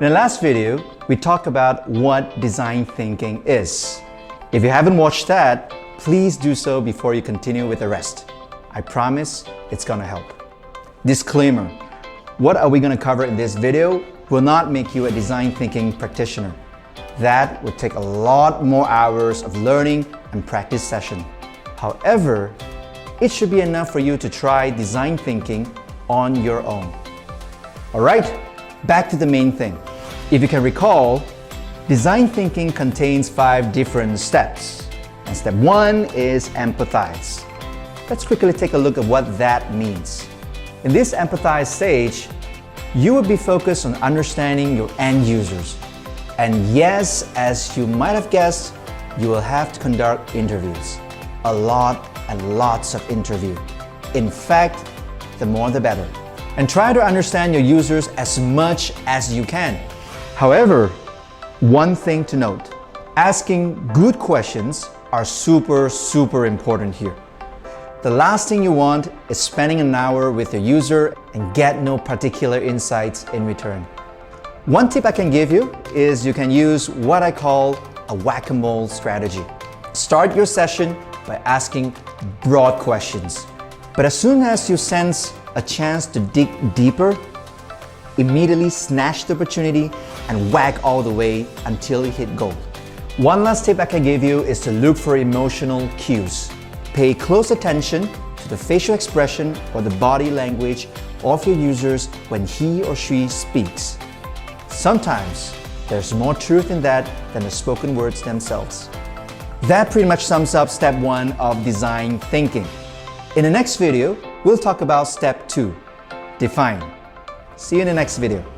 In the last video, we talked about what design thinking is. If you haven't watched that, please do so before you continue with the rest. I promise it's gonna help. Disclaimer, what are we gonna cover in this video will not make you a design thinking practitioner. That would take a lot more hours of learning and practice session. However, it should be enough for you to try design thinking on your own. All right, back to the main thing. If you can recall, design thinking contains 5 different steps. And step 1 is empathize. Let's quickly take a look at what that means. In this empathize stage, you will be focused on understanding your end users. And yes, as you might have guessed, you will have to conduct interviews. A lot and lots of interviews. In fact, the more the better. And try to understand your users as much as you can. However, one thing to note, asking good questions are super important here. The last thing you want is spending an hour with your user and get no particular insights in return. One tip I can give you is you can use what I call a whack-a-mole strategy. Start your session by asking broad questions. But as soon as you sense a chance to dig deeper, immediately snatch the opportunity and whack all the way until you hit gold. One last tip I can give you is to look for emotional cues. Pay close attention to the facial expression or the body language of your users when he or she speaks. Sometimes there's more truth in that than the spoken words themselves. That pretty much sums up step 1 of design thinking. In the next video, we'll talk about step 2, define. See you in the next video.